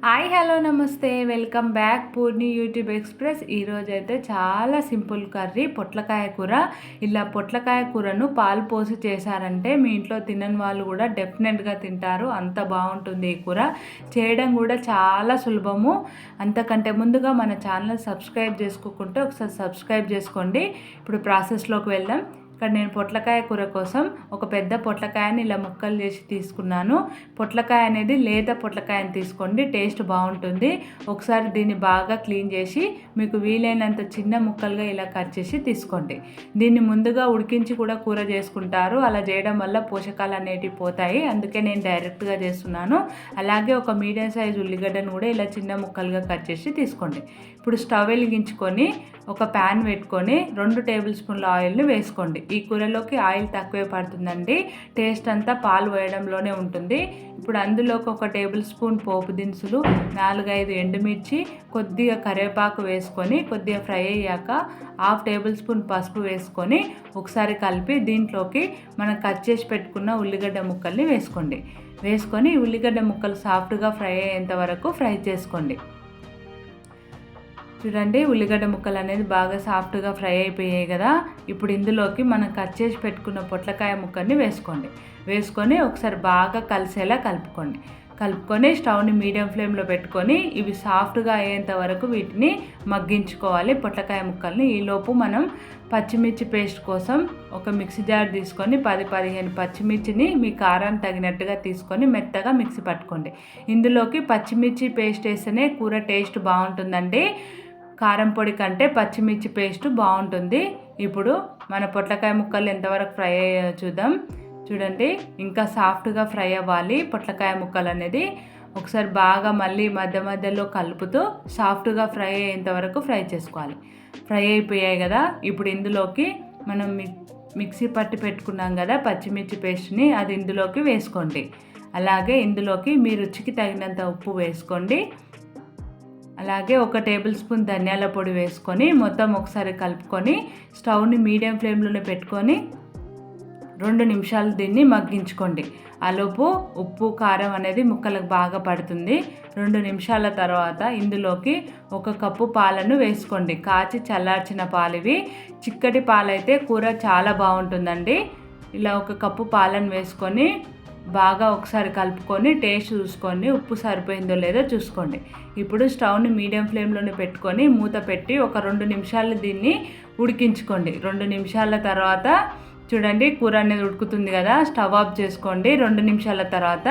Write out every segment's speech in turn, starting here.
Hi hello నమస్తే welcome back పూర్ని YouTube express. ఈరోజైతే చాలా సింపుల్ కర్రీ పొట్లకాయ కూర. ఇలా పొట్లకాయ కూరను పాలు పోసి చేశారంటే మీ ఇంట్లో తినని వాళ్ళు కూడా డెఫినెట్గా తింటారు. అంత బాగుంటుంది ఈ కూర. చేయడం కూడా చాలా సులభము. అంతకంటే ముందుగా మన ఛానల్ సబ్స్క్రైబ్ చేసుకోకుంటే ఒకసారి సబ్స్క్రైబ్ చేసుకోండి. ఇప్పుడు ప్రాసెస్లోకి వెళ్దాం. ఇక్కడ నేను పొట్లకాయ కూర కోసం ఒక పెద్ద పొట్లకాయని ఇలా ముక్కలు చేసి తీసుకున్నాను. పొట్లకాయ అనేది లేత పొట్లకాయని తీసుకోండి, టేస్ట్ బాగుంటుంది. ఒకసారి దీన్ని బాగా క్లీన్ చేసి మీకు వీలైనంత చిన్న ముక్కలుగా ఇలా కట్ చేసి తీసుకోండి. దీన్ని ముందుగా ఉడికించి కూడా కూర చేసుకుంటారు. అలా చేయడం వల్ల పోషకాలు అనేటివి పోతాయి, అందుకే నేను డైరెక్ట్గా చేస్తున్నాను. అలాగే ఒక మీడియం సైజు ఉల్లిగడ్డను కూడా ఇలా చిన్న ముక్కలుగా కట్ చేసి తీసుకోండి. ఇప్పుడు స్టవ్ వెలిగించుకొని ఒక ప్యాన్ పెట్టుకొని 2 టేబుల్ స్పూన్ల ఆయిల్ని వేసుకోండి. ఈ కూరలోకి ఆయిల్ తక్కువే పడుతుందండి, టేస్ట్ అంతా పాలు వేయడంలోనే ఉంటుంది. ఇప్పుడు అందులోకి 1 టేబుల్ స్పూన్ పోపు దినుసులు, 4-5 ఎండుమిర్చి, కొద్దిగా కరివేపాకు వేసుకొని కొద్దిగా ఫ్రై అయ్యాక 1/2 టేబుల్ స్పూన్ పసుపు వేసుకొని ఒకసారి కలిపి దీంట్లోకి మనం కట్ చేసి పెట్టుకున్న ఉల్లిగడ్డ ముక్కల్ని వేసుకొని ఉల్లిగడ్డ ముక్కలు సాఫ్ట్గా ఫ్రై అయ్యేంత వరకు ఫ్రై చేసుకోండి. చూడండి, ఉల్లిగడ్డ ముక్కలు అనేది బాగా సాఫ్ట్గా ఫ్రై అయిపోయాయి కదా. ఇప్పుడు ఇందులోకి మనం కట్ చేసి పెట్టుకున్న పొట్లకాయ ముక్కల్ని వేసుకొని ఒకసారి బాగా కలిసేలా కలుపుకొని స్టవ్ని మీడియం ఫ్లేమ్లో పెట్టుకొని ఇవి సాఫ్ట్గా అయ్యేంత వరకు వీటిని మగ్గించుకోవాలి పొట్లకాయ ముక్కల్ని. ఈలోపు మనం పచ్చిమిర్చి పేస్ట్ కోసం ఒక మిక్సీ జార్ తీసుకొని 10-15 పచ్చిమిర్చిని మీ కారాన్ని తగినట్టుగా తీసుకొని మెత్తగా మిక్సీ పట్టుకోండి. ఇందులోకి పచ్చిమిర్చి పేస్ట్ వేస్తేనే కూర టేస్ట్ బాగుంటుందండి. కారం పొడి కంటే పచ్చిమిర్చి పేస్ట్ బాగుంటుంది. ఇప్పుడు మన పొట్లకాయ ముక్కలు ఎంతవరకు ఫ్రై అయ్యాయో చూద్దాం. చూడండి, ఇంకా సాఫ్ట్గా ఫ్రై అవ్వాలి పొట్లకాయ ముక్కలు అనేది. ఒకసారి బాగా మళ్ళీ మధ్యలో కలుపుతూ సాఫ్ట్గా ఫ్రై అయ్యేంత వరకు ఫ్రై చేసుకోవాలి. ఫ్రై అయిపోయాయి కదా. ఇప్పుడు ఇందులోకి మనం మిక్సీ పట్టి పెట్టుకున్నాం కదా పచ్చిమిర్చి పేస్ట్ని, అది ఇందులోకి వేసుకోండి. అలాగే ఇందులోకి మీ రుచికి తగినంత ఉప్పు వేసుకోండి. అలాగే 1 టేబుల్ స్పూన్ ధనియాల పొడి వేసుకొని మొత్తం ఒకసారి కలుపుకొని స్టవ్ని మీడియం ఫ్లేమ్లోనే పెట్టుకొని 2 నిమిషాలు దీన్ని మగ్గించుకోండి. ఆలోపు ఉప్పు కారం అనేది ముక్కలకు బాగా పడుతుంది. 2 నిమిషాల తర్వాత ఇందులోకి 1 కప్పు పాలను వేసుకోండి. కాచి చల్లార్చిన పాలు ఇవి. చిక్కటి పాలైతే కూర చాలా బాగుంటుందండి. ఇలా 1 కప్పు పాలను వేసుకొని బాగా ఒకసారి కలుపుకొని టేస్ట్ చూసుకోండి, ఉప్పు సరిపోయిందో లేదో చూసుకోండి. ఇప్పుడు స్టవ్ని మీడియం ఫ్లేమ్లోనే పెట్టుకొని మూత పెట్టి ఒక 2 నిమిషాలు దీన్ని ఉడికించుకోండి. 2 నిమిషాల తర్వాత చూడండి కూర అనేది ఉడుకుతుంది కదా. స్టవ్ ఆఫ్ చేసుకోండి 2 నిమిషాల తర్వాత.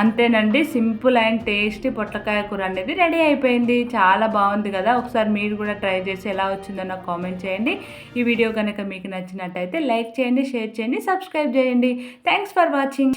అంతేనండి, సింపుల్ అండ్ టేస్టీ పొట్లకాయ కూర అనేది రెడీ అయిపోయింది. చాలా బాగుంది కదా. ఒకసారి మీరు కూడా ట్రై చేసి ఎలా వచ్చిందో నాకు కామెంట్ చేయండి. ఈ వీడియో కనుక మీకు నచ్చినట్టయితే లైక్ చేయండి, షేర్ చేయండి, సబ్స్క్రైబ్ చేయండి. Thanks for watching.